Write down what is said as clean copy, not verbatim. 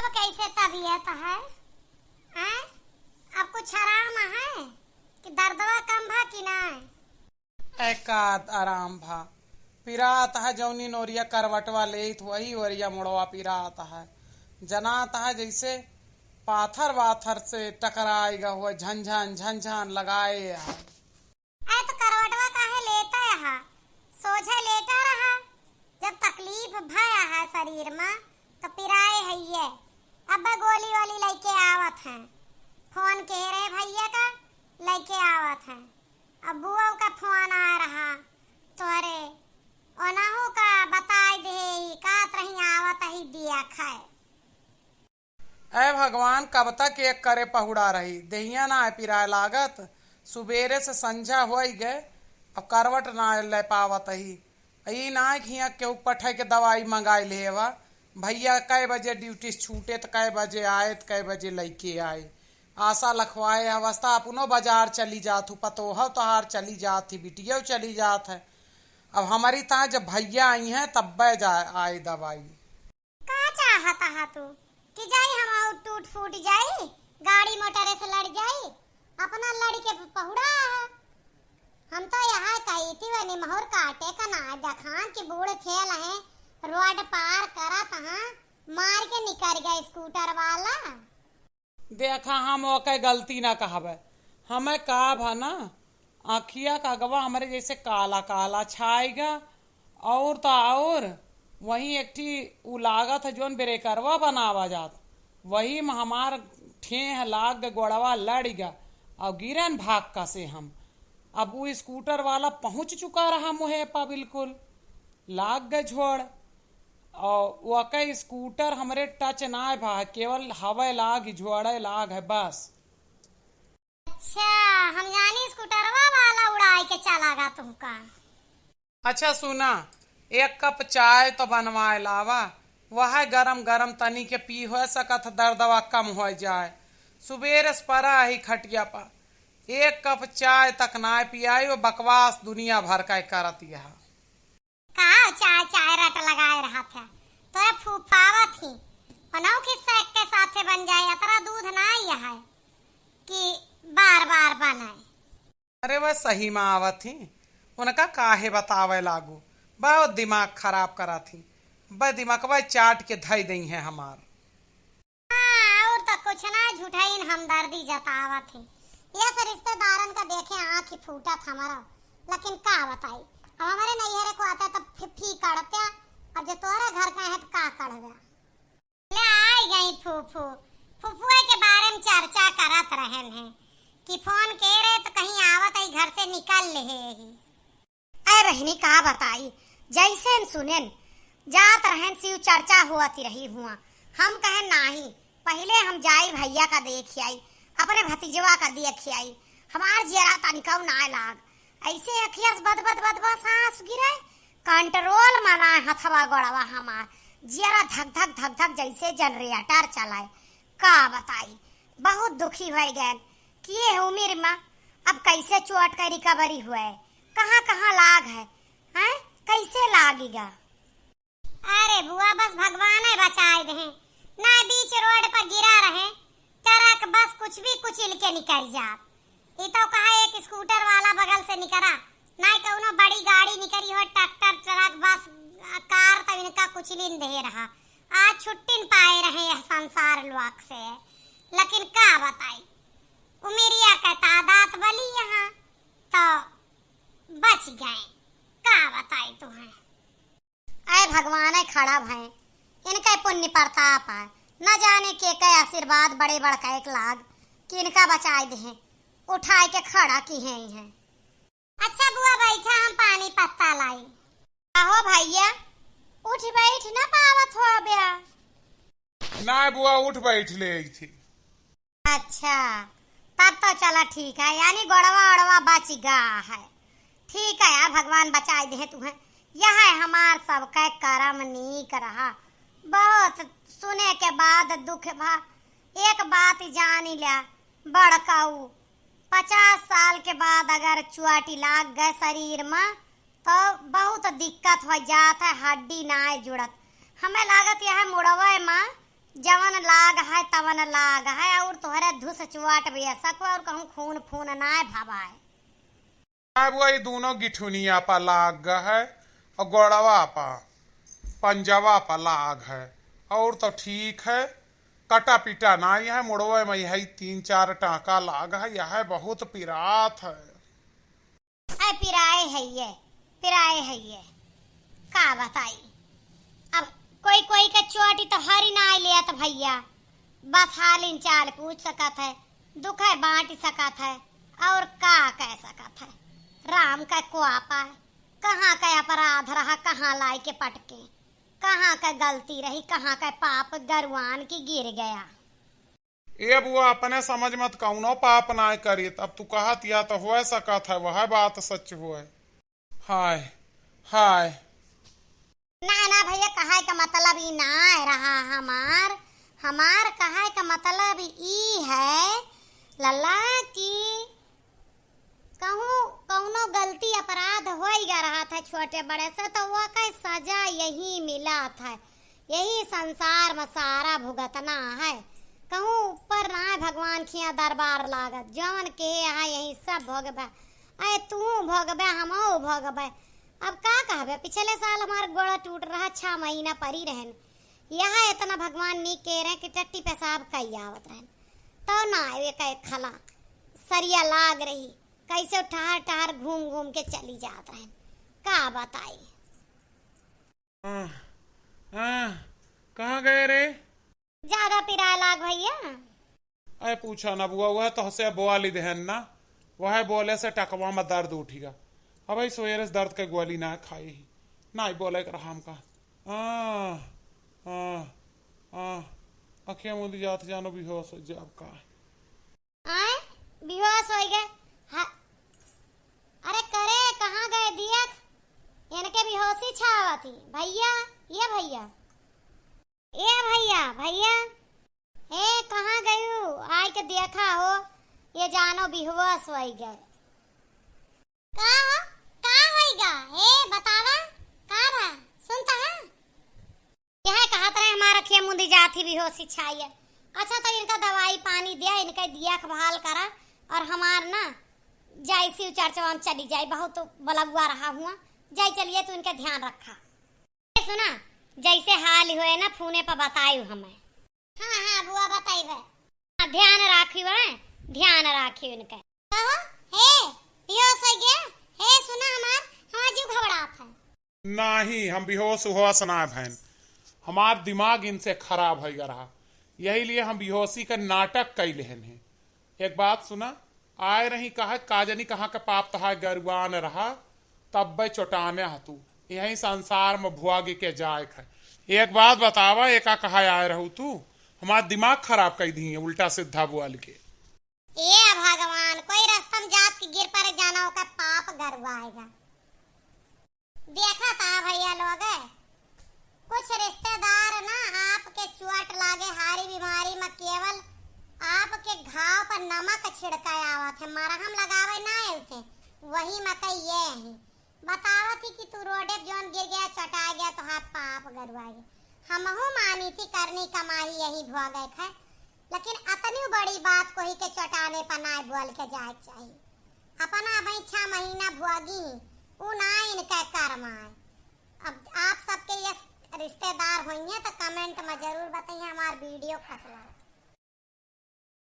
अब कैसे तबीयत है? हैं? अब कुछ आराम है कि दर्दवा कम भा कि नहीं? एकाद आराम भा पिरात है जौनी नोरिया करवटवा ले वही वरिया मुड़वा पिरात है जनात है जैसे पाथर वाथर से टकराएगा हुआ झंझन झंझन लगाए है। तो करवटवा काहे लेता है? सोझे लेटा रहा। जब तकलीफ भया है शरीर में तो पिराए है ये। अब गोली वाली लेके आवत है। फोन कह रहे भैया का लेके आवत है। अब बुआ का फोन आ रहा तोरे ओनाहू का बताई दे कात रही आवत ही दिया खाए। ऐ भगवान कब तक एक करे पहुड़ा रही दहिया ना पिराए लागत सुबेरे से संझा हो गए अब करवट ना ले पावत ही ना हिया के ऊपर ठे के दवाई मंगाई ले भैया कै बजे ड्यूटी छूटे तो कै बजे आए तो कै बजे लैके आए आशा लखवाए अवस्था अपनो बाजार चली जात हूँ पतोह तोहार चली जात थी बिटिया चली जात है। अब हमारी तहाँ जब भैया आई हैं तब आए दवाई। का चाहता है तू कि जाई हम टूट फूट जाई गाड़ी मोटर से लड़ जाई अपना लड़ी के पहुड़ा है। हम तो यहाँ कही थी वनी मोहर काटे का ना दखान की बूढ़ थेल है रोड पार करा तहाँ मार के निकल गया स्कूटर वाला। देखा हम ओके गलती ना कहबे हमें का भा ना आखिया का गवा हमारे जैसे काला काला छाएगा और तो और वही एक ठी उ लागत है जोन ब्रेकरवा बनावा जात वही में हमार ठेह लाग ग गोड़वा लड़ गया और गिरन भाग का से हम अब वो स्कूटर वाला पहुंच चुका रहा मुहे पा बिल्कुल लाग गए झोड़ और वो के स्कूटर हमरे टच ना भा केवल हवा लाग झोड़े लाग है बस। अच्छा हम जानी स्कूटरवा वाला उड़ाई के चलागा तुमका। अच्छा सुना एक कप चाय तो बनवाए लावा वह गरम गरम तनी के पी हो सकत दर्दवा कम हो जाए सुबेरे से परा ही खटिया पा एक कप चाय तक ना पियाई वो बकवास दुनिया भर का करत यह का चाय चाय रट लगाए रहा था तो फूफावा थी बनाओ किस्सा एक के साथे बन जाए अतरा दूध ना यह है कि बार बार बनाए। अरे वह सही में आवत थी उनका काहे बतावे लागू बहुत दिमाग खराब करा थी वह दिमाग वह चाट के धई दई है हमार। हाँ और तो कुछ ना झूठाइन हमदर्दी जतावा थी ये से रिश्तेदारन का देखे आँख फूटा था हमारा लेकिन का बताई अब हमारे नैहरे को आता तब फिफी कड़ते अब जो तोरा घर का है तो का कड़वा ले आई गई फूफू फूफुए के बारे में चर्चा करत रहन है कि फोन के रहे तो कहीं आवत आई घर से निकल ले ही। अरे बहनी का बताई जैसे सुनेन जात रहन सी चर्चा हुआती रही हुआ हम कहे नाही पहले हम जाई भैया का देख आई अपने भतीजवा का देख आई हमार जरा तनिका ना लाग ऐसे अखियस बद बद बद बद सांस गिरे कंट्रोल मना हथवा गोड़वा हमार जरा धक धक धक धक जैसे जनरेटर चलाए का बताई बहुत दुखी हो गए किए उम्र में अब कैसे चोट का रिकवरी हुए कहाँ कहाँ लाग है हैं कैसे लागेगा। अरे बुआ बस भगवान है बचाए दे ना बीच रोड पर गिरा रहे ट्रक बस कुछ भी कुचल के निकल जात ये तो कहा एक स्कूटर वाला बगल से निकला ना कौनो बड़ी गाड़ी निकली हो ट्रैक्टर ट्रक बस कार तो इनका कुचलिन दे रहा आज छुट्टी पाए रहे संसार लोक से लेकिन का बताई उमेरिया का तादाद बली यहाँ तो बच गए का बताई तुम्हें। अरे भगवान है खड़ा भय इनका पुण्य प्रताप है न जाने के आशीर्वाद बड़े बड़का एक लाग कि इनका बचाए दे उठाए के खड़ा की है। अच्छा बुआ बैठा हम पानी पत्ता लाई आहो भैया उठ बैठ ना पावत हो बया ना बुआ उठ बैठ ले थी। अच्छा तब तो चला ठीक है यानी गोड़वा ओड़वा बच गया है ठीक है यार भगवान बचाए दे तुम्हें यह है हमार सबका कर्म नीक रहा बहुत सुने के बाद दुख भा एक बात जान लिया बड़काऊ 50 साल के बाद अगर चुआटी लाग गए शरीर में तो बहुत दिक्कत हो जात है हड्डी ना जुड़त हमें लागत यह मुड़वे में जवन लाग है तवन लाग है और तोहरे धुस चुआट भी सको और कहूँ खून फून ना भवाए। अब वही दोनों गिठुनिया पर लाग है और गोड़वा पर पंजवा पर लाग है और तो ठीक है, कटा पिटा नहीं है, मुड़वे में यही 3-4 टाका लाग है, यह बहुत पिरात है। पिराए है ये का बताई। अब कोई के चोटी तो हरी ना लिया तो भैया बस हालिन चाल पूछ सकत है, दुख है बांट सकत है और का कह सकत है। राम का कुआपा है, कहाँ का अपराध रहा, कहाँ लाई के पटके, कहाँ का गलती रही, कहाँ का पाप गरुआन की गिर गया। ये बुआ अपने समझ मत कौनो पाप ना करी, अब तू कहत या तो हो सकत है, वह बात सच हुए। हाय हाय ना भैया कहे का मतलब ई ना रहा हमार कहे का मतलब ई है लल्ला कि कहूँ कौनो गलती अपराध हो गया रहा था छोटे बड़े से तो वो का सजा यही मिला था, यही संसार में सारा भुगतना है। कहूँ ऊपर ना भगवान खिया दरबार लागत जवन के यहाँ यही सब भोगबे, अरे तू भोगबे हमो भोगबे। अब का कहबे, पिछले साल हमार गोड़ा टूट रहा 6 महीना परी रहन, यहाँ इतना भगवान नी के रहे कि टट्टी पेशाब कई आवत रहन तो ना वे कहे खला सरिया लाग रही, कैसे ठहर ठहर घूम घूम के चली जात रहन, का बताई। कहाँ गए रे? ज्यादा पिराए लाग भैया। अरे पूछा ना बुआ, वह तो हसे बोली देहन ना, वह बोले से टकवा में दर्द उठेगा। अब भाई सवेरे से दर्द के गोली ना खाई ही ना ही बोले कर हम का अखियां मुंदी जात जानो बेहोश हो जाब का आए बेहोश हो गए। अरे करे कहाँ गए दिया, इनके बेहोशी छावा थी भैया, ये भैया भैया ए कहाँ गयू, आय के देखा हो ये जानो बेहोश हो गए। का होइगा ए बतावा का रहा सुनता है। यह कहत रहे हमारा अखियां मुंदी जाती बेहोशी छाई है। अच्छा तो इनका दवाई पानी दिया, इनका दिया बहाल करा और हमार ना जैसी चर्चा चली जाए, बहुत बलगुआ रहा हुआ जाए, चलिए तो इनका ध्यान रखा। सुना जैसे हाल हुए ना फोने पर बतायु हमें। हाँ बुआ बताइबे, ध्यान राखियो इनका। हे बेहोश हो गया हे, सुना हमार जीव घबरात है। नहीं हम बेहोश होश ना भैन, हमार दिमाग इनसे खराब हो गया रहा, यही लिए हम बेहोशी का नाटक कई लेहन है। एक बात सुना, आए रही कहा काजनी कहाँ का पाप तहा गरुआन रहा, तब बे चोटाने हतू यही संसार में भुआगी के जाए है। एक बात बतावा, एका कहा आए रहू तू, हमारा दिमाग खराब कर दी उल्टा सीधा बोल के। ये भगवान कोई रस्तम जात के गिर पर जाना होगा पाप गरवाएगा। देखा था भैया लोग कुछ रिश्तेदार ना आपके चोट लागे हारी बीमारी में केवल आपके घाव पर नमक छिड़काया आवा थे, मरहम लगावे ना आए थे, वही मत ये है बतावा थी कि तू रोडे जोन गिर गया चटा गया तो हाथ पाप गरवा गया। हमहू मानी थी करनी कमाई यही भुआ गए थे, लेकिन अतनी बड़ी बात कोई के चटाने पर ना बोल के जाए चाहिए। अपना भाई 6 महीना भुआगी उ ना इनका कर्म है। अब आप सबके ये रिश्तेदार होइए तो कमेंट में जरूर बताइए हमार वीडियो कैसा लगा।